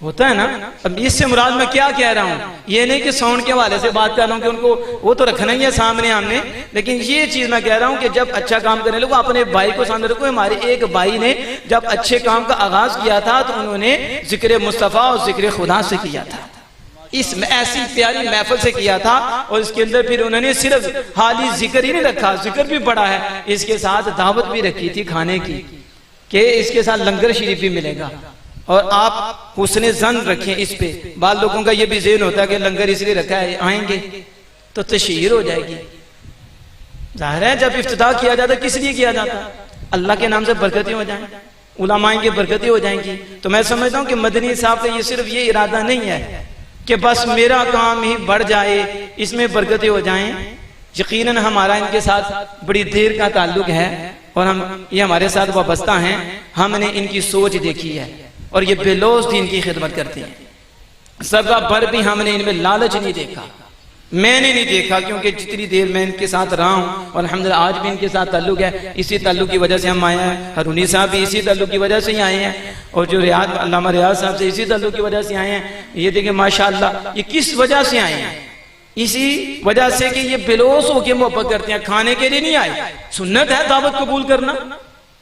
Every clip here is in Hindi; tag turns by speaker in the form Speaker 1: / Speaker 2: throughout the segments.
Speaker 1: होता है ना। अब इससे मुराद मैं क्या कह रहा हूँ, ये नहीं कि साउंड के हवाले से बात कर रहा हूँ कि उनको वो तो रखना ही है सामने हमने, लेकिन ये चीज मैं कह रहा हूँ कि जब अच्छा काम करने लगो अपने भाई को सामने रखो। हमारे एक भाई ने जब अच्छे काम का आगाज किया था तो उन्होंने जिक्र मुस्तफ़ा और जिक्र खुदा से किया था, इस ऐसी प्यारी महफिल से किया था। और इसके अंदर फिर उन्होंने सिर्फ हाली जिक्र ही नहीं रखा, जिक्र भी बड़ा है, इसके साथ दावत भी रखी थी खाने की कि इसके साथ लंगर शरीफ भी मिलेगा। और आप हुस्ने ज़न रखें इस पे। बाद लोगों का ये भी ज़हन होता है कि लंगर इसलिए रखा है आएंगे तो तशहीर हो जाएगी। जाहिर है जब इफ्तिताह किया जाता किस लिए किया जाता, अल्लाह के नाम से बरकतें हो जाएं, उलमा की बरकतें हो जाएंगी। तो मैं समझता हूँ कि मदनी साहब का ये सिर्फ ये इरादा नहीं है कि बस मेरा काम ही बढ़ जाए, इसमें बरकतें हो जाएं। यकीनन हमारा इनके साथ बड़ी देर का ताल्लुक है और हम ये हमारे साथ वाबस्ता हैं। हमने इनकी सोच देखी है और ये बेलौस दीन की खिदमत करते हैं। सदा भर भी हमने इनमें लालच नहीं देखा, मैंने नहीं देखा, क्योंकि जितनी देर मैं इनके साथ रहा हूँ और अल्हम्दुलिल्लाह आज भी इनके साथ ताल्लुक है। इसी ताल्लुक की वजह से हम आए हैं। हरूनी साहब भी इसी ताल्लुक की वजह से ही आए हैं और जो रियाज अल्लामा रियाज साहब से इसी ताल्लुक की वजह से आए हैं। ये देखिए माशाअल्लाह ये किस वजह से आए हैं, इसी वजह से कि ये बेलौस होकर मोहब्बत करते हैं, खाने के लिए नहीं आए। सुन्नत है दावत कबूल करना,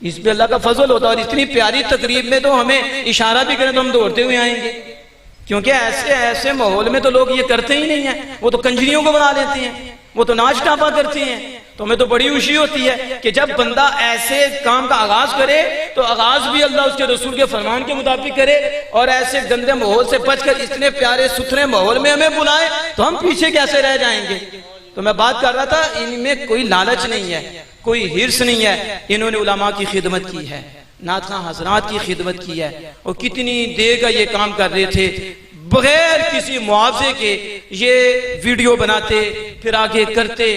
Speaker 1: इस पे अल्लाह का फजल होता है। और इतनी प्यारी तकरीब में तो हमें इशारा भी करें तो हम दौड़ते हुए आएंगे, क्योंकि ऐसे ऐसे माहौल में तो लोग ये करते ही नहीं है। वो तो कंजरियों को बना लेते हैं, वो तो नाच टापा करते हैं। तो हमें तो बड़ी खुशी होती है कि जब बंदा ऐसे काम का आगाज करे तो आगाज भी अल्लाह उसके रसूल के फरमान के मुताबिक करे और ऐसे गंदे माहौल से बचकर इतने प्यारे सुथरे माहौल में हमें बुलाए तो हम पीछे कैसे रह जाएंगे। तो मैं बात कर रहा था, इनमें कोई लालच नहीं है, कोई हिर्स नहीं है। इन्होंने उलमा की खिदमत की है, नात खां हजरात की खिदमत की है और कितनी देर का ये काम कर रहे थे बगैर किसी मुआवजे के। ये वीडियो बनाते फिर आगे करते।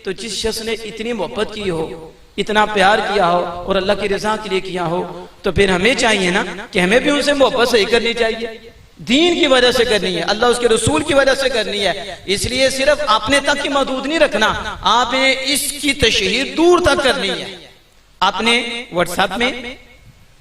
Speaker 1: तो जिस शख्स ने इतनी मोहब्बत की हो, इतना प्यार किया हो और अल्लाह की रजा के लिए किया हो, तो फिर हमें चाहिए ना कि हमें भी उनसे मोहब्बत सही करनी चाहिए। दीन की वजह से करनी है, अल्लाह उसके रसूल की वजह से करनी है। इसलिए सिर्फ अपने तक की महदूद नहीं रखना, आपने इसकी तशहीर दूर तक करनी है। अपने व्हाट्सएप में,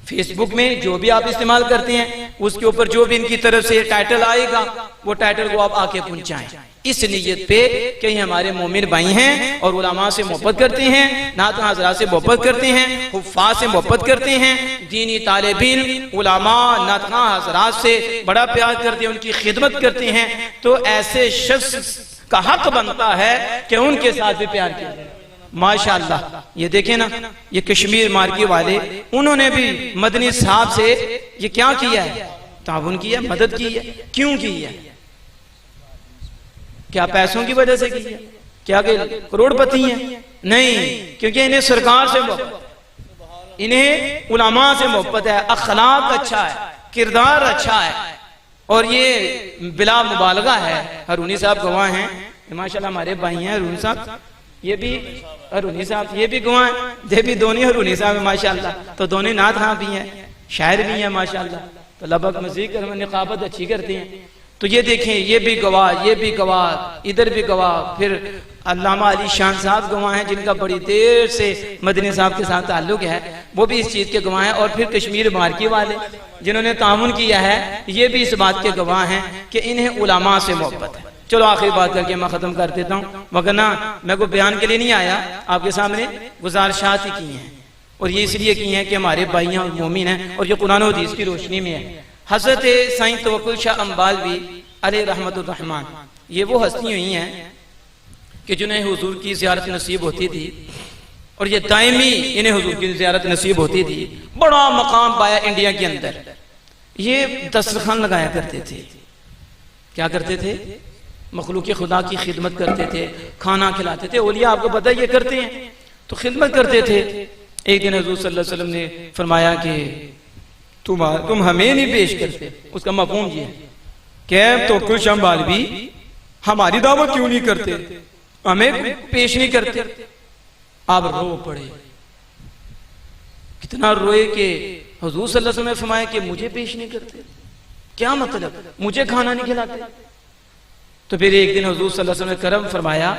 Speaker 1: फेसबुक में जो भी आप इस्तेमाल करते हैं उसके ऊपर जो भी इनकी तरफ से टाइटल आएगा वो टाइटल को आप आके पहुंचाएं, इस नियत पे कि हमारे मोमिन भाई हैं और उलमा से मोहब्बत करते हैं, नात हज़रात से मोहब्बत करते हैं, हुफ़्फ़ाज़ से मोहब्बत करते हैं, दीनी तालिबीन उलमा नात हज़रात से बड़ा प्यार करते हैं, उनकी खिदमत करते हैं। तो ऐसे शख्स का हक बनता है कि उनके साथ भी प्यार किया जाए। माशाअल्लाह ये देखें ना, ये कश्मीर मार्की वाले उन्होंने भी मदनी साहब से ये क्या किया है, ताउन किया, मदद की है। क्यों की है? क्या पैसों की वजह से की है? क्या करोड़पति हैं? नहीं, क्योंकि इन्हें सरकार से मोहब्बत, इन्हें उलमा से मोहब्बत है, अखलाक अच्छा है, किरदार अच्छा है और ये बिला मुबालगा है। हरूनी साहब गवाह हैं, माशाल्लाह हमारे भाई हैं हरूनी साहब, ये भी हरूनी साहब ये भी गवाह, ये भी दोनों हरूनी साहब माशाल्लाह। तो दोनों नात हाँ भी हैं, शायर भी हैं माशाल्लाह। तो लबक मज़ीद कर निकाबत अच्छी करते हैं। तो ये देखें, ये भी गवाह, ये भी गवाह, इधर भी गवाह। फिर अल्लामा अली शान साहब गवाह हैं जिनका बड़ी देर से मदनी साहब के साथ ताल्लुक है, वो भी इस चीज़ के गवाह हैं। और फिर कश्मीर मार्की वाले जिन्होंने तामुन किया है ये भी इस बात के गवाह हैं कि इन्हें उलमा से मोहब्बत है। चलो आखिरी बात करके मैं ख़त्म कर देता हूँ, वरना मैं कोई बयान के लिए नहीं आया, आपके सामने गुजारिशात ही की हैं और ये इसलिए की हैं कि हमारे भाइयाँ और मोमिन हैं और ये कुरान और हदीस की रोशनी में है। हज़रत साईं तवक्कुल शाह अम्बालवी अलैहि रहमतुर रहमान, ये वो हस्ती हुई हैं कि जिन्हें हुजूर की ज़ियारत नसीब होती थी और ये दायमी इन्हें हुजूर की ज़ियारत नसीब होती थी। बड़ा मकाम पाया इंडिया के अंदर। ये दस्तरखान लगाया करते थे, क्या करते थे, मखलूक खुदा की खिदमत करते थे, खाना खिलाते थे। औलिया आपको पता है ये करते हैं, तो खिदमत करते थे। एक दिन हुजूर सल्लल्लाहु अलैहि वसल्लम ने फरमाया कि तुम हमें नहीं पेश करते। उसका मफ़हूम ये है कि तवक्कुल शाह अम्बालवी हमारी दावत क्यों नहीं करते, हमें पेश नहीं करते। आप रो पड़े, कितना रोए कि हुजूर सल्लल्लाहु अलैहि वसल्लम ने फरमाया कि मुझे पेश नहीं करते, क्या मतलब, मुझे खाना नहीं खिलाते। तो फिर एक दिन हुजूर सल्लल्लाहु अलैहि वसल्लम ने करम फरमाया,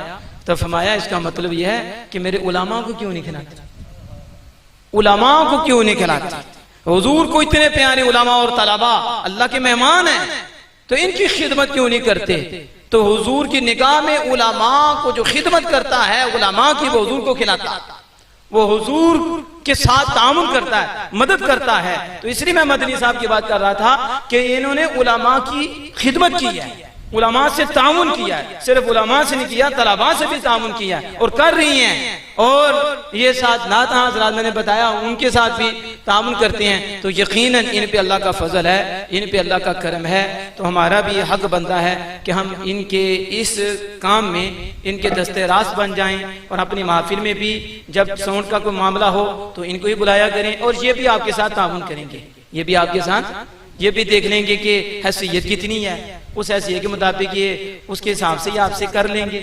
Speaker 1: तो फरमाया इसका मतलब यह है कि मेरे उलमा को क्यों नहीं खिलाते, उलमा को क्यों नहीं खिलाते। हुजूर को इतने प्यारे उलमा और तलबा अल्लाह के मेहमान हैं, तो इनकी खिदमत क्यों नहीं करते? तो हुजूर की निगाह में उलमा को जो खिदमत करता है, उलमा की, वो हुजूर को खिलाता है, वो हुजूर के साथ तामुन करता है, मदद करता है। तो इसलिए मैं मदनी साहब की बात कर रहा था कि इन्होंने उलमा की खिदमत की है, उलमा से तामुन किया है, सिर्फ उलमा से नहीं किया, तलबा से भी तामुन किया है और कर रही हैं। और ये साथ नाता हज़रात मैंने बताया उनके साथ भी तामुन करते हैं। तो यकीनन इन पे अल्लाह का फजल है, इन पे अल्लाह का करम है। तो हमारा भी हक बनता है कि हम इनके इस काम में इनके दस्ते रास्त बन जाएं और अपनी महफिल में भी जब साउंड का कोई मामला हो तो इनको ही बुलाया करें और ये भी आपके साथ तामुन करेंगे, ये भी आपके साथ ये भी देख लेंगे कि हैसियत कितनी है, उस हैसियत के मुताबिक ये उसके हिसाब से ये आपसे कर लेंगे,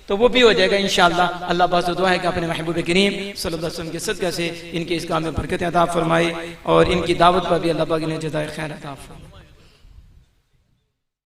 Speaker 1: तो वो भी हो जाएगा इंशाअल्लाह। अल्लाह पास दुआ है कि अपने महबूब करीम सल्लल्लाहु अलैहि वसल्लम के सदक़े से इनके इस काम में बरकत अता फरमाए और इनकी दावत पर भी अल्लाह पाक इन्हें जज़ाए खैर अता फरमाए।